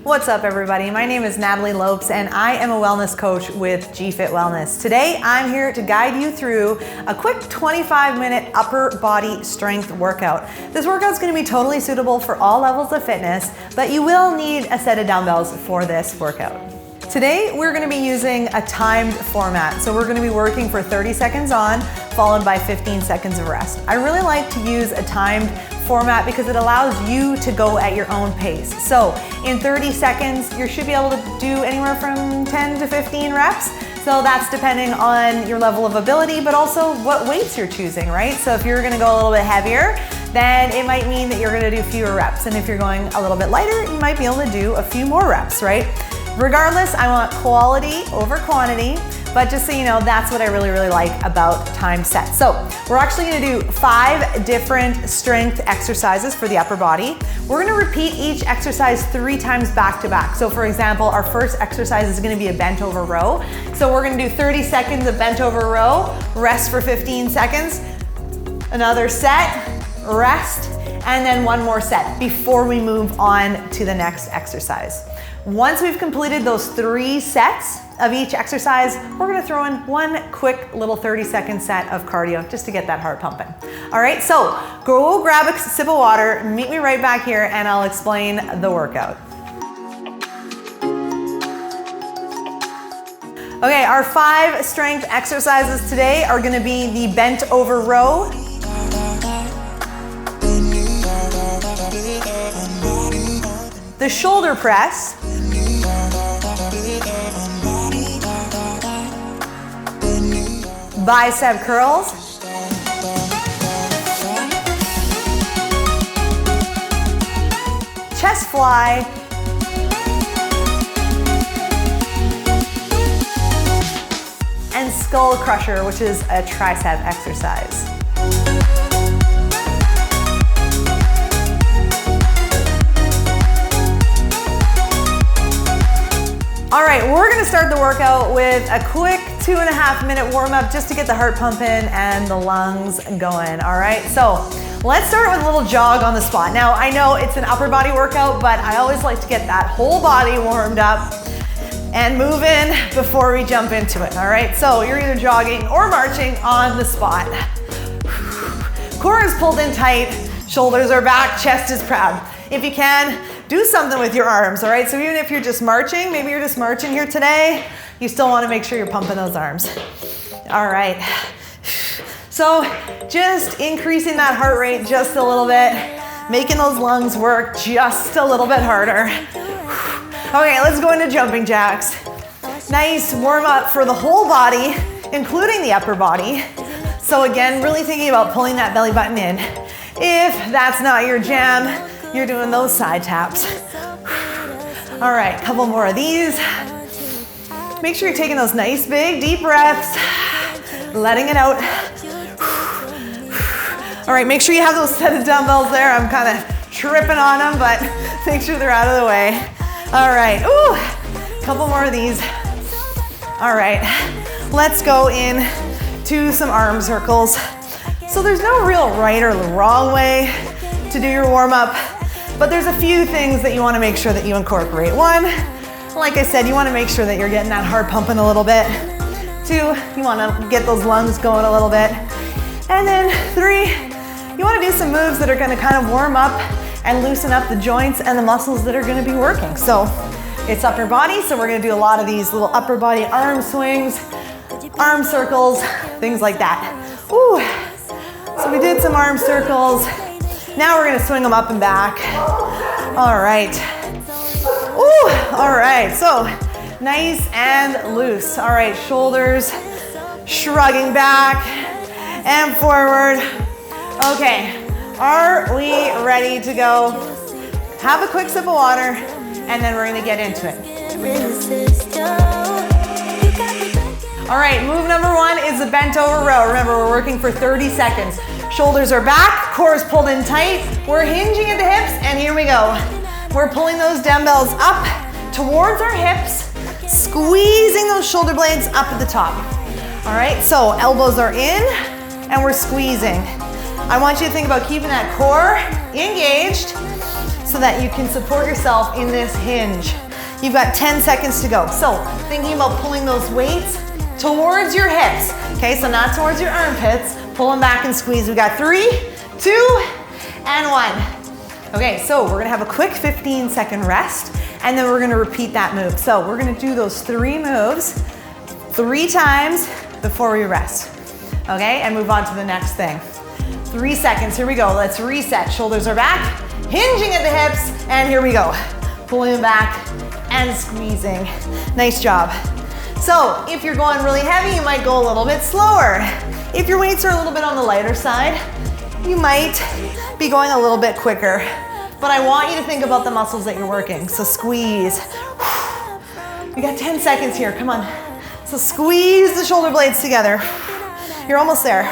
What's up, everybody? My name is Natalie Lopes and I am a wellness coach with GFIT Wellness. Today, I'm here to guide you through a quick 25-minute upper body strength workout. This workout is going to be totally suitable for all levels of fitness, but you will need a set of dumbbells for this workout. Today, we're going to be using a timed format. So we're going to be working for 30 seconds on, followed by 15 seconds of rest. I really like to use a timed format because it allows you to go at your own pace. So in 30 seconds, you should be able to do anywhere from 10 to 15 reps. So that's depending on your level of ability, but also what weights you're choosing, right? So if you're gonna go a little bit heavier, then it might mean that you're gonna do fewer reps. And if you're going a little bit lighter, you might be able to do a few more reps, right? Regardless, I want quality over quantity, but just so you know, that's what I really like about time sets. So we're actually gonna do 5 different strength exercises for the upper body. We're gonna repeat each exercise 3 times back to back. So for example, our first exercise is gonna be a bent over row. So we're gonna do 30 seconds of bent over row, rest for 15 seconds, another set, rest, and then one more set before we move on to the next exercise. Once we've completed those 3 sets of each exercise, we're gonna throw in one quick little 30-second set of cardio just to get that heart pumping. All right, so go grab a sip of water, meet me right back here, and I'll explain the workout. Okay, our 5 strength exercises today are gonna be the bent over row, the shoulder press, bicep curls, chest fly, and skull crusher, which is a tricep exercise. All right, we're gonna start the workout with a quick 2.5-minute warm-up just to get the heart pumping and the lungs going, all right? So let's start with a little jog on the spot. Now, I know it's an upper body workout, but I always like to get that whole body warmed up and moving before we jump into it, all right? So you're either jogging or marching on the spot. Core is pulled in tight, shoulders are back, chest is proud. If you can, do something with your arms, all right? So even if you're just marching, maybe you're just marching here today, you still wanna make sure you're pumping those arms. All right. So just increasing that heart rate just a little bit, making those lungs work just a little bit harder. Okay, let's go into jumping jacks. Nice warm up for the whole body, including the upper body. So again, really thinking about pulling that belly button in. If that's not your jam, you're doing those side taps. All right, couple more of these. Make sure you're taking those nice big deep breaths, letting it out. All right, make sure you have those set of dumbbells there. I'm kind of tripping on them, but make sure they're out of the way. All right, ooh, couple more of these. All right, let's go in to some arm circles. So there's no real right or wrong way to do your warm up, but there's a few things that you want to make sure that you incorporate. 1, like I said, you want to make sure that you're getting that heart pumping a little bit. 2, you want to get those lungs going a little bit. And then 3, you want to do some moves that are going to kind of warm up and loosen up the joints and the muscles that are going to be working. So it's upper body, so we're going to do a lot of these little upper body arm swings, arm circles, things like that. Ooh. So we did some arm circles. Now we're gonna swing them up and back. All right. Ooh, all right, so nice and loose. All right, shoulders shrugging back and forward. Okay, are we ready to go? Have a quick sip of water, and then we're gonna get into it. All right, move number 1 is the bent over row. Remember, we're working for 30 seconds. Shoulders are back, core is pulled in tight. We're hinging at the hips, and here we go. We're pulling those dumbbells up towards our hips, squeezing those shoulder blades up at the top. All right, so elbows are in, and we're squeezing. I want you to think about keeping that core engaged. so that you can support yourself in this hinge. You've got 10 seconds to go. So thinking about pulling those weights towards your hips. Okay, so not towards your armpits. Pull them back and squeeze. We got 3, 2, and 1. Okay, so we're gonna have a quick 15-second rest, and then we're gonna repeat that move. So we're gonna do those 3 moves 3 times before we rest. Okay, and move on to the next thing. 3 seconds, here we go. Let's reset. Shoulders are back, hinging at the hips, and here we go. Pulling them back and squeezing. Nice job. So if you're going really heavy, you might go a little bit slower. If your weights are a little bit on the lighter side, you might be going a little bit quicker. But I want you to think about the muscles that you're working. So squeeze. You got 10 seconds here, come on. So squeeze the shoulder blades together. You're almost there.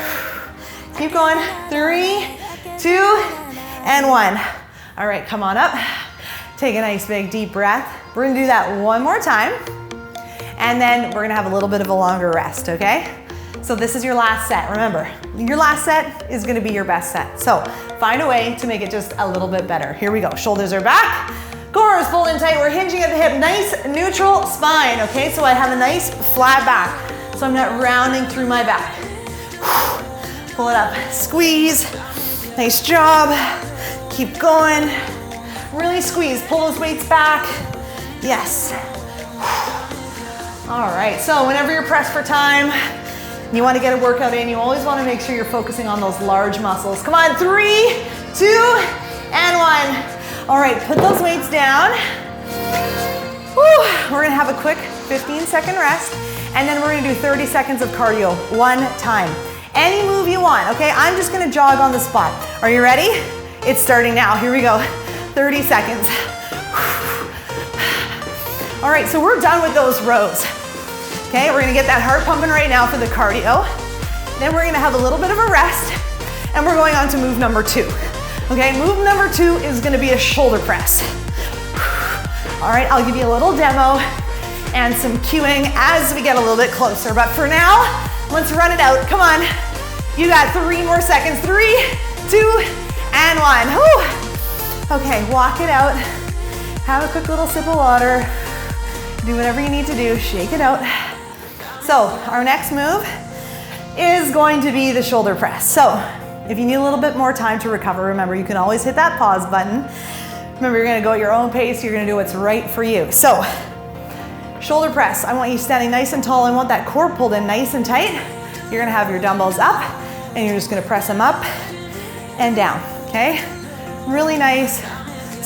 Keep going. 3, 2, and 1. All right, come on up. Take a nice big deep breath. We're gonna do that one more time. And then we're gonna have a little bit of a longer rest, okay? So this is your last set. Remember, your last set is gonna be your best set. So find a way to make it just a little bit better. Here we go. Shoulders are back. Core is pulled in tight. We're hinging at the hip. Nice neutral spine, okay? So I have a nice flat back. So I'm not rounding through my back. Pull it up. Squeeze. Nice job. Keep going. Really squeeze. Pull those weights back. Yes. All right, so whenever you're pressed for time, you want to get a workout in, you always want to make sure you're focusing on those large muscles. Come on, 3, 2, and 1. All right, put those weights down. Whew. We're gonna have a quick 15-second rest, and then we're gonna do 30 seconds of cardio, one time. Any move you want, okay? I'm just gonna jog on the spot. Are you ready? It's starting now, here we go. 30 seconds. All right, so we're done with those rows. Okay, we're gonna get that heart pumping right now for the cardio. Then we're gonna have a little bit of a rest, and we're going on to move number 2. Okay, move number 2 is gonna be a shoulder press. All right, I'll give you a little demo and some cueing as we get a little bit closer. But for now, let's run it out. Come on. You got 3 more seconds. 3, 2, and 1. Whew. Okay, walk it out. Have a quick little sip of water. Do whatever you need to do, shake it out. So our next move is going to be the shoulder press. So if you need a little bit more time to recover, remember you can always hit that pause button. Remember you're gonna go at your own pace, you're gonna do what's right for you. So shoulder press, I want you standing nice and tall. I want that core pulled in nice and tight. You're gonna have your dumbbells up and you're just gonna press them up and down, okay? Really nice,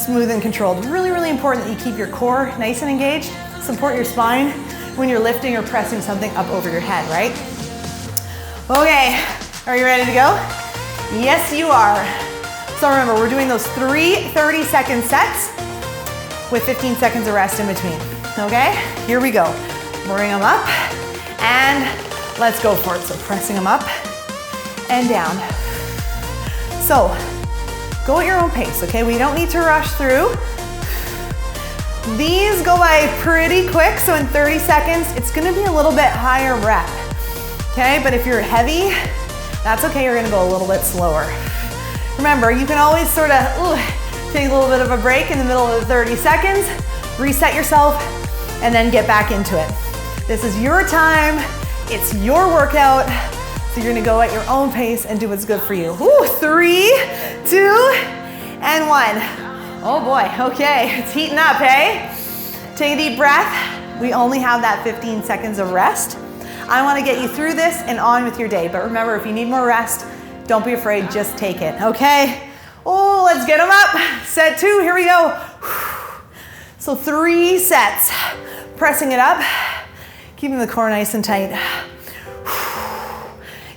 smooth and controlled. Really, really important that you keep your core nice and engaged. Support your spine when you're lifting or pressing something up over your head, right? Okay, are you ready to go? Yes, you are. So remember, we're doing those 3 30-second sets with 15 seconds of rest in between, okay? Here we go. Bring them up and let's go for it. So pressing them up and down. So go at your own pace, okay? We don't need to rush through. These go by pretty quick, so in 30 seconds, it's gonna be a little bit higher rep, okay? But if you're heavy, that's okay, you're gonna go a little bit slower. Remember, you can always sort of take a little bit of a break in the middle of the 30 seconds, reset yourself, and then get back into it. This is your time, it's your workout, so you're gonna go at your own pace and do what's good for you. Ooh, 3, 2, and 1. Oh boy, okay, it's heating up, hey? Take a deep breath. We only have that 15 seconds of rest. I wanna get you through this and on with your day, but remember, if you need more rest, don't be afraid, just take it, okay? Oh, let's get them up. Set 2, here we go. So 3 sets. Pressing it up, keeping the core nice and tight.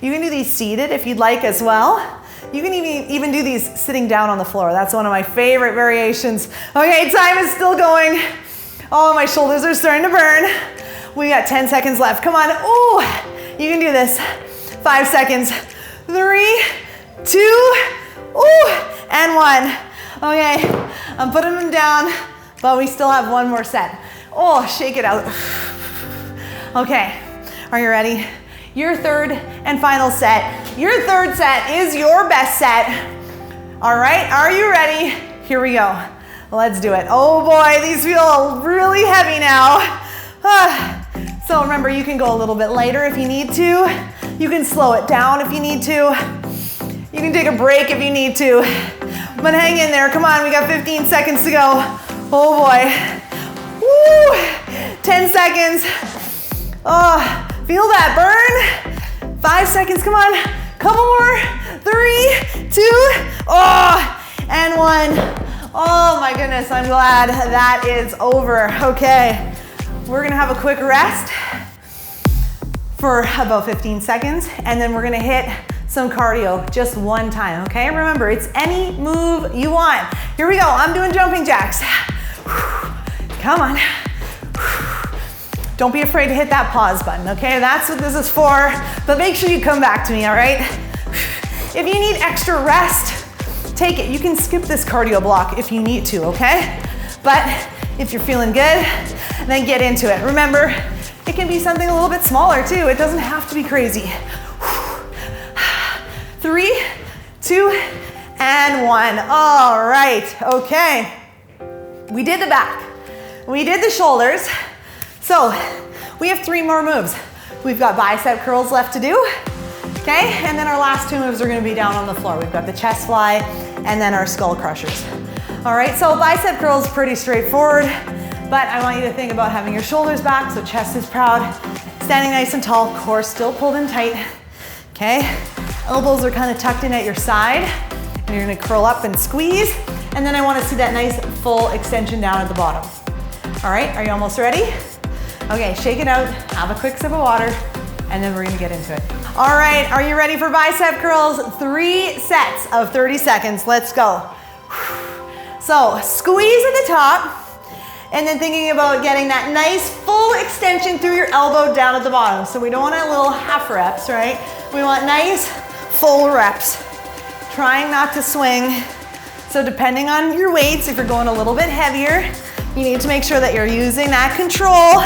You can do these seated if you'd like as well. You can even do these sitting down on the floor. That's one of my favorite variations. Okay, time is still going. Oh, my shoulders are starting to burn. We got 10 seconds left. Come on. Ooh, you can do this. 5 seconds. 3, 2, ooh, and 1. Okay, I'm putting them down, but we still have 1 more set. Oh, shake it out. Okay, are you ready? Your 3rd and final set. Your 3rd set is your best set. All right, are you ready? Here we go. Let's do it. Oh boy, these feel really heavy now. So remember, you can go a little bit lighter if you need to. You can slow it down if you need to. You can take a break if you need to. But hang in there, come on, we got 15 seconds to go. Oh boy. Woo! 10 seconds. Oh, feel that burn. 5 seconds, come on. Couple more. 3, 2, and 1. Oh my goodness, I'm glad that is over. Okay, we're gonna have a quick rest for about 15 seconds, and then we're gonna hit some cardio just one time, okay? Remember, it's any move you want. Here we go, I'm doing jumping jacks. Come on. Don't be afraid to hit that pause button, okay? That's what this is for, but make sure you come back to me, all right? If you need extra rest, take it. You can skip this cardio block if you need to, okay? But if you're feeling good, then get into it. Remember, it can be something a little bit smaller too. It doesn't have to be crazy. 3, 2, and 1. All right, okay. We did the back. We did the shoulders. So we have 3 more moves. We've got bicep curls left to do. Okay, and then our last 2 moves are gonna be down on the floor. We've got the chest fly and then our skull crushers. All right, so bicep curls, pretty straightforward, but I want you to think about having your shoulders back, so chest is proud, standing nice and tall, core still pulled in tight, okay? Elbows are kind of tucked in at your side, and you're gonna curl up and squeeze, and then I wanna see that nice full extension down at the bottom. All right, are you almost ready? Okay, shake it out, have a quick sip of water, and then we're gonna get into it. All right, are you ready for bicep curls? 3 sets of 30 seconds, let's go. So squeeze at the top, and then thinking about getting that nice full extension through your elbow down at the bottom. So we don't want a little half reps, right? We want nice full reps. Trying not to swing. So depending on your weights, if you're going a little bit heavier, you need to make sure that you're using that control.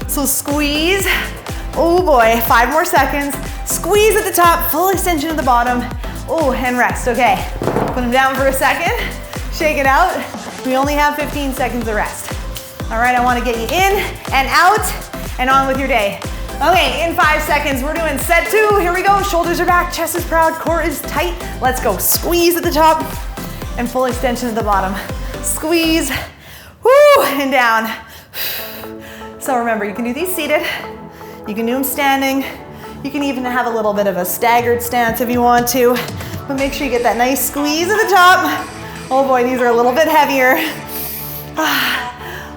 So squeeze. Oh boy, 5 more seconds. Squeeze at the top, full extension at the bottom. Oh, and rest, okay. Put them down for a second, shake it out. We only have 15 seconds of rest. All right, I wanna get you in and out and on with your day. Okay, in 5 seconds, we're doing set 2. Here we go, shoulders are back, chest is proud, core is tight. Let's go, squeeze at the top and full extension at the bottom. Squeeze, whoo, and down. So remember, you can do these seated. You can do them standing. You can even have a little bit of a staggered stance if you want to, but make sure you get that nice squeeze at the top. Oh boy, these are a little bit heavier.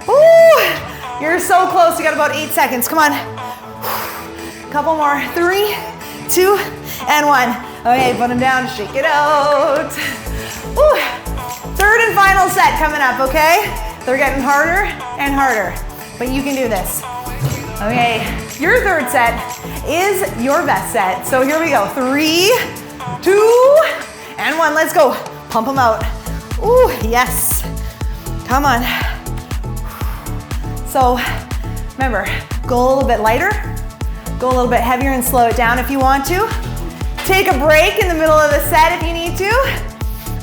Ooh, you're so close, you got about 8 seconds, come on. Couple more, 3, 2, and 1. Okay, put them down, shake it out. Ooh. 3rd and final set coming up, okay? They're getting harder and harder, but you can do this. Okay, your 3rd set is your best set. So here we go, 3, 2, and 1, let's go. Pump them out. Ooh, yes, come on. So remember, go a little bit lighter, go a little bit heavier and slow it down if you want to. Take a break in the middle of the set if you need to.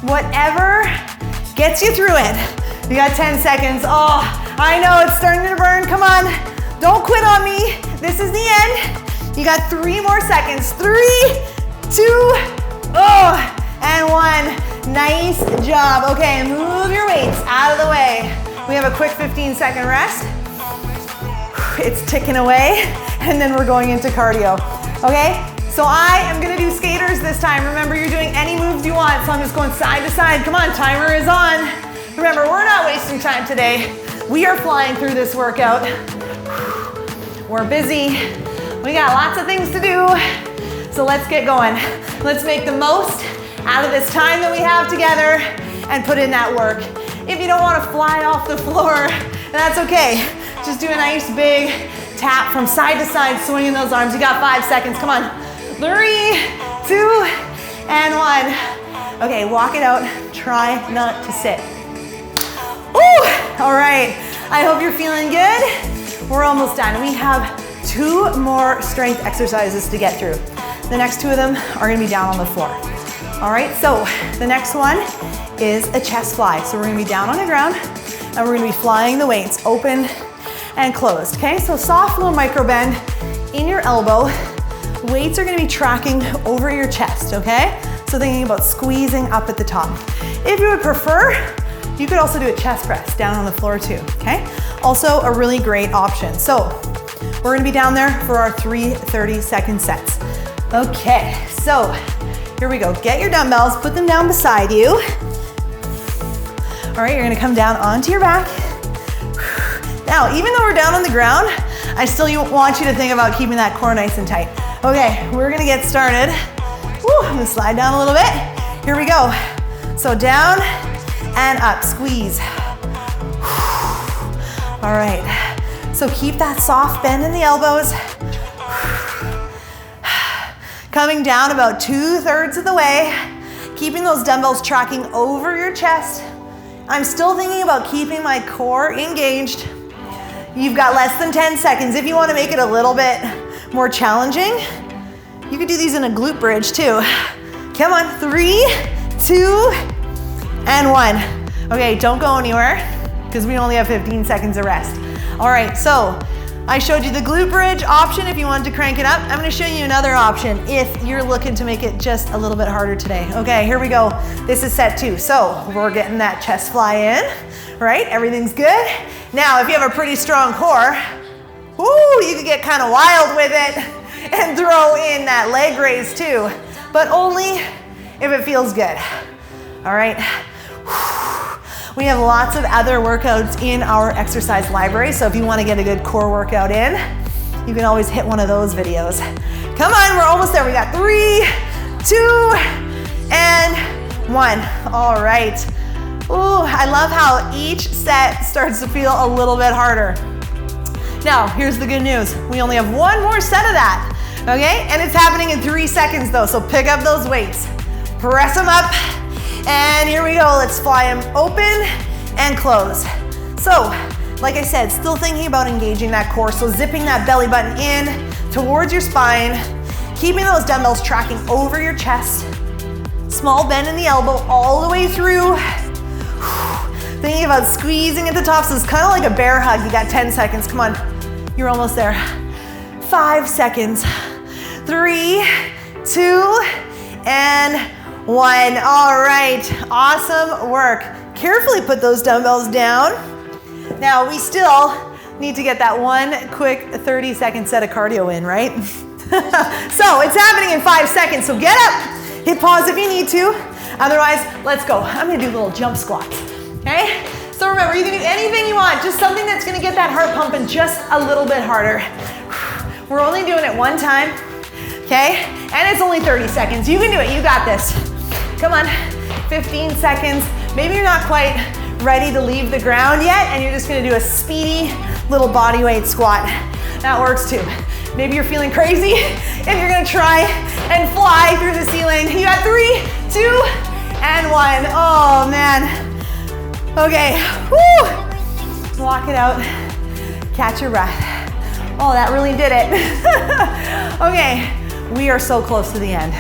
Whatever gets you through it. You got 10 seconds. Oh, I know it's starting to burn, come on. Don't quit on me. This is the end. You got 3 more seconds. 3, 2, and 1. Nice job. Okay, move your weights out of the way. We have a quick 15-second rest. It's ticking away, and then we're going into cardio. Okay, so I am gonna do skaters this time. Remember, you're doing any moves you want, so I'm just going side to side. Come on, timer is on. Remember, we're not wasting time today. We are flying through this workout. We're busy. We got lots of things to do. So let's get going. Let's make the most out of this time that we have together and put in that work. If you don't want to fly off the floor, that's okay. Just do a nice big tap from side to side, swinging those arms. You got 5 seconds, come on. 3, 2, and 1. Okay, walk it out. Try not to sit. Ooh, all right. I hope you're feeling good. We're almost done. We have 2 more strength exercises to get through. The next 2 of them are gonna be down on the floor. All right, so the next one is a chest fly. So we're gonna be down on the ground and we're gonna be flying the weights open and closed, okay? So soft little micro bend in your elbow. Weights are gonna be tracking over your chest, okay? So thinking about squeezing up at the top. If you would prefer, you could also do a chest press down on the floor too, okay? Also a really great option. So we're gonna be down there for our 3 30-second sets. Okay, so here we go. Get your dumbbells, put them down beside you. All right, you're gonna come down onto your back. Now, even though we're down on the ground, I still want you to think about keeping that core nice and tight. Okay, we're gonna get started. Woo, I'm gonna slide down a little bit. Here we go. So down and up, squeeze. All right, so keep that soft bend in the elbows. Coming down about 2/3 of the way, keeping those dumbbells tracking over your chest. I'm still thinking about keeping my core engaged. You've got less than 10 seconds. If you want to make it a little bit more challenging, you could do these in a glute bridge too. Come on, 3, 2, and 1. Okay, don't go anywhere because we only have 15 seconds of rest. All right, so I showed you the glute bridge option if you wanted to crank it up. I'm gonna show you another option if you're looking to make it just a little bit harder today. Okay, here we go. This is set 2. So we're getting that chest fly in, right? Everything's good. Now, if you have a pretty strong core, woo, you can get kind of wild with it and throw in that leg raise too, but only if it feels good. All right. We have lots of other workouts in our exercise library, so if you want to get a good core workout in, you can always hit one of those videos. Come on, we're almost there. We got 3, 2, and 1. All right. Ooh, I love how each set starts to feel a little bit harder. Now, here's the good news. We only have one more set of that, okay? And it's happening in 3 seconds though, so pick up those weights. Press them up, and here we go. Let's fly them open and close. So, like I said, still thinking about engaging that core, so zipping that belly button in towards your spine, keeping those dumbbells tracking over your chest, small bend in the elbow all the way through. Thinking about squeezing at the top, so it's kind of like a bear hug. You got 10 seconds, come on. You're almost there. 5 seconds. 3, 2, and 1. All right, awesome work. Carefully put those dumbbells down. Now we still need to get that one quick 30-second set of cardio in, right? So it's happening in 5 seconds, so get up, hit pause if you need to. Otherwise, let's go. I'm gonna do little jump squats, okay? So remember, you can do anything you want, just something that's gonna get that heart pumping just a little bit harder. We're only doing it one time, okay? And it's only 30 seconds. You can do it, you got this. Come on, 15 seconds. Maybe you're not quite ready to leave the ground yet, and you're just gonna do a speedy little body weight squat. That works too. Maybe you're feeling crazy, and you're gonna try and fly through the ceiling. You got 3, 2, and 1. Oh man. Okay, woo. Walk it out, catch your breath. Oh, that really did it. Okay, we are so close to the end.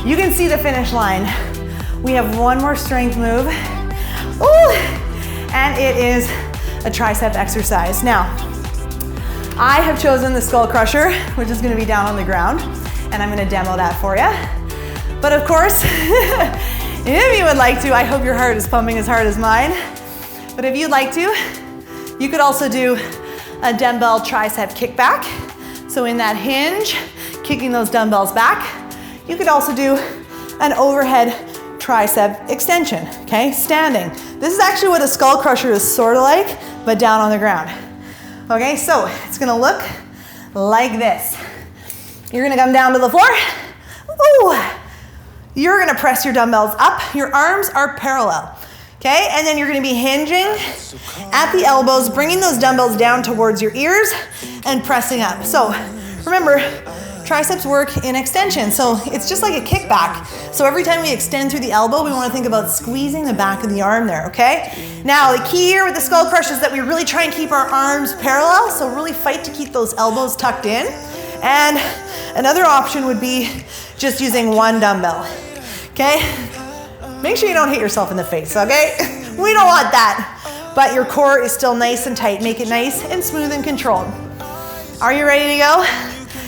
You can see the finish line. We have one more strength move. Ooh, and it is a tricep exercise. Now, I have chosen the skull crusher, which is gonna be down on the ground, and I'm gonna demo that for you. But of course, if you would like to, I hope your heart is pumping as hard as mine, but if you'd like to, you could also do a dumbbell tricep kickback. So in that hinge, kicking those dumbbells back, you could also do an overhead tricep extension, okay? Standing. This is actually what a skull crusher is sort of like, but down on the ground. Okay, so it's gonna look like this. You're gonna come down to the floor. Ooh. You're gonna press your dumbbells up. Your arms are parallel, okay? And then you're gonna be hinging at the elbows, bringing those dumbbells down towards your ears and pressing up. So remember, triceps work in extension, so it's just like a kickback. So every time we extend through the elbow, we want to think about squeezing the back of the arm there, okay? Now, the key here with the skull crush is that we really try and keep our arms parallel, so really fight to keep those elbows tucked in. And another option would be just using one dumbbell, okay? Make sure you don't hit yourself in the face, okay? We don't want that. But your core is still nice and tight. Make it nice and smooth and controlled. Are you ready to go?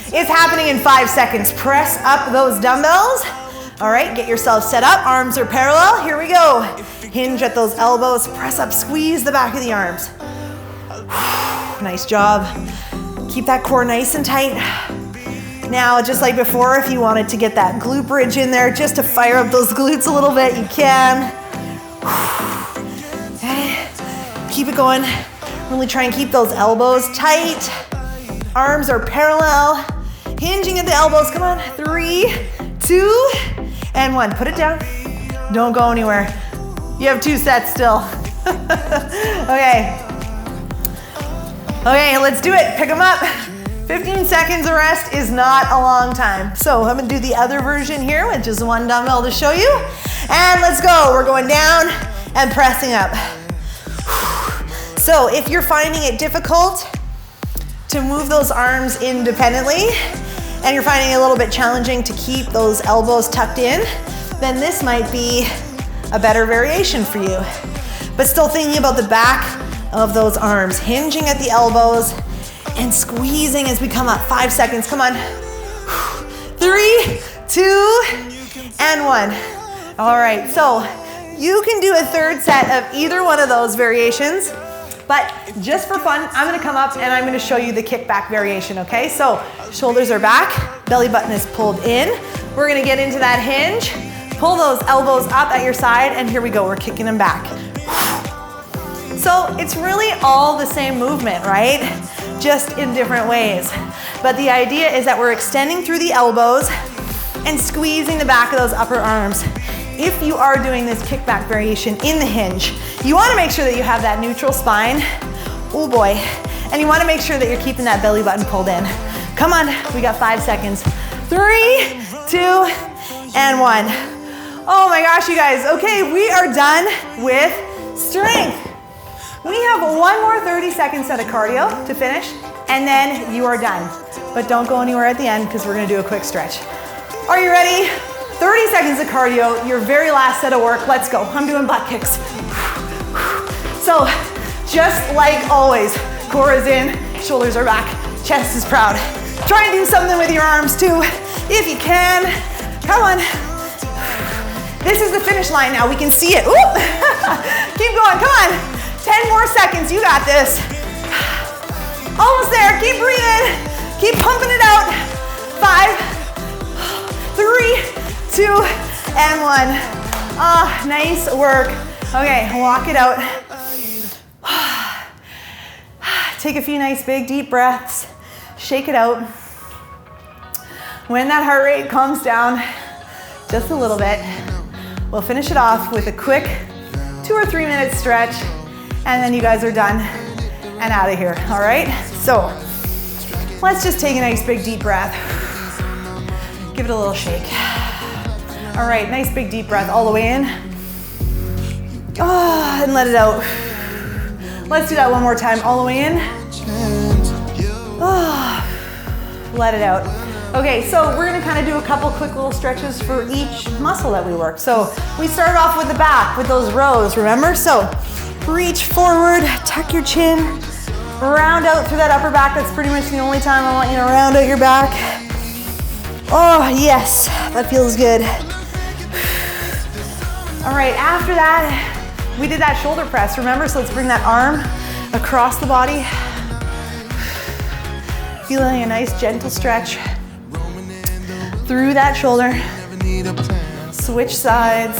It's happening in 5 seconds. Press up those dumbbells. All right, get yourself set up. Arms are parallel. Here we go. Hinge at those elbows. Press up, squeeze the back of the arms. Nice job. Keep that core nice and tight. Now, just like before, if you wanted to get that glute bridge in there, just to fire up those glutes a little bit, you can. Okay. Keep it going. Really try and keep those elbows tight. Arms are parallel. Hinging at the elbows. Come on. 3, 2, and 1. Put it down. Don't go anywhere. You have 2 sets still. Okay. Okay, let's do it. Pick them up. 15 seconds of rest is not a long time. So I'm gonna do the other version here with just 1 dumbbell to show you. And let's go. We're going down and pressing up. So if you're finding it difficult to move those arms independently, and you're finding it a little bit challenging to keep those elbows tucked in, then this might be a better variation for you. But still thinking about the back of those arms, hinging at the elbows and squeezing as we come up. 5 seconds, come on. 3, 2, and 1. All right, so you can do a third set of either one of those variations, but just for fun, I'm gonna come up and I'm gonna show you the kickback variation, okay? So shoulders are back, belly button is pulled in. We're gonna get into that hinge, pull those elbows up at your side, and here we go, we're kicking them back. So it's really all the same movement, right? Just in different ways. But the idea is that we're extending through the elbows and squeezing the back of those upper arms. If you are doing this kickback variation in the hinge, you wanna make sure that you have that neutral spine. Oh boy. And you wanna make sure that you're keeping that belly button pulled in. Come on, we got 5 seconds. 3, 2, and 1. Oh my gosh, you guys. Okay, we are done with strength. We have 1 more 30-second set of cardio to finish, and then you are done. But don't go anywhere at the end because we're gonna do a quick stretch. Are you ready? 30 seconds of cardio, your very last set of work. Let's go. I'm doing butt kicks. So, just like always, core is in, shoulders are back, chest is proud. Try and do something with your arms too, if you can. Come on. This is the finish line now. We can see it. Keep going, come on. 10 more seconds, you got this. Almost there, keep breathing. Keep pumping it out. 5, 3, 2, and 1. Ah, nice work. Okay, walk it out. Take a few nice big deep breaths. Shake it out. When that heart rate calms down just a little bit, we'll finish it off with a quick 2 or 3 minute stretch, and then you guys are done and out of here, all right? So let's just take a nice big deep breath. Give it a little shake. All right, nice big deep breath all the way in. Oh, and let it out. Let's do that one more time, all the way in. Oh, let it out. Okay, so we're gonna kind of do a couple quick little stretches for each muscle that we work. So we started off with the back, with those rows, remember? So reach forward, tuck your chin, round out through that upper back. That's pretty much the only time I want you to round out your back. Oh, yes, that feels good. All right, after that, we did that shoulder press, remember? So let's bring that arm across the body. Feeling a nice gentle stretch through that shoulder. Switch sides.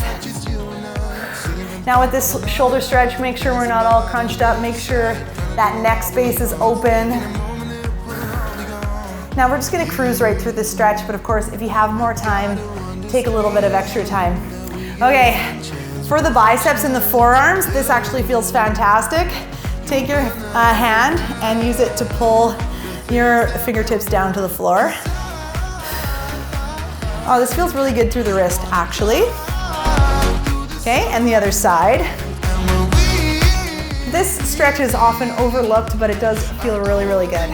Now with this shoulder stretch, make sure we're not all crunched up. Make sure that neck space is open. Now we're just gonna cruise right through this stretch, but of course, if you have more time, take a little bit of extra time. Okay, for the biceps and the forearms, this actually feels fantastic. Take your hand and use it to pull your fingertips down to the floor. Oh, this feels really good through the wrist, actually. Okay, and the other side. This stretch is often overlooked, but it does feel really, really good.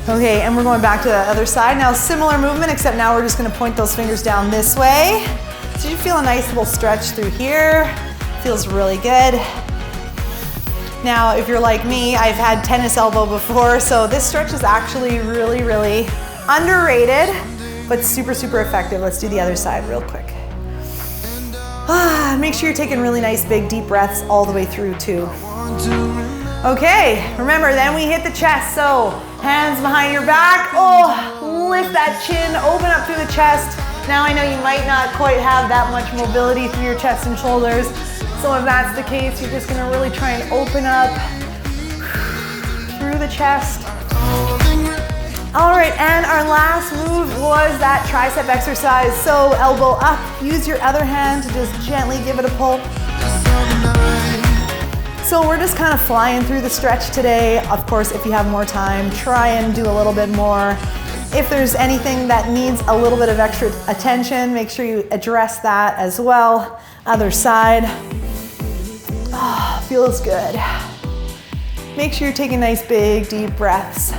Okay, and we're going back to the other side. Now, similar movement, except now we're just gonna point those fingers down this way. So you feel a nice little stretch through here. Feels really good. Now, if you're like me, I've had tennis elbow before, so this stretch is actually really, really underrated, but super, super effective. Let's do the other side real quick. Make sure you're taking really nice, big, deep breaths all the way through too. Okay, remember, then we hit the chest, so hands behind your back. Oh, lift that chin, open up through the chest. Now I know you might not quite have that much mobility through your chest and shoulders, so if that's the case, you're just gonna really try and open up through the chest. All right, and our last move was that tricep exercise. So elbow up, use your other hand to just gently give it a pull. So we're just kind of flying through the stretch today. Of course, if you have more time, try and do a little bit more. If there's anything that needs a little bit of extra attention, make sure you address that as well. Other side. Oh, feels good. Make sure you're taking nice, big, deep breaths.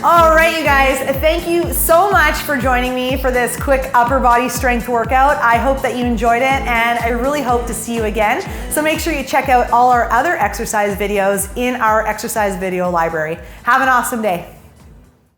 All right, you guys, thank you so much for joining me for this quick upper body strength workout. I hope that you enjoyed it, and I really hope to see you again. So make sure you check out all our other exercise videos in our exercise video library. Have an awesome day.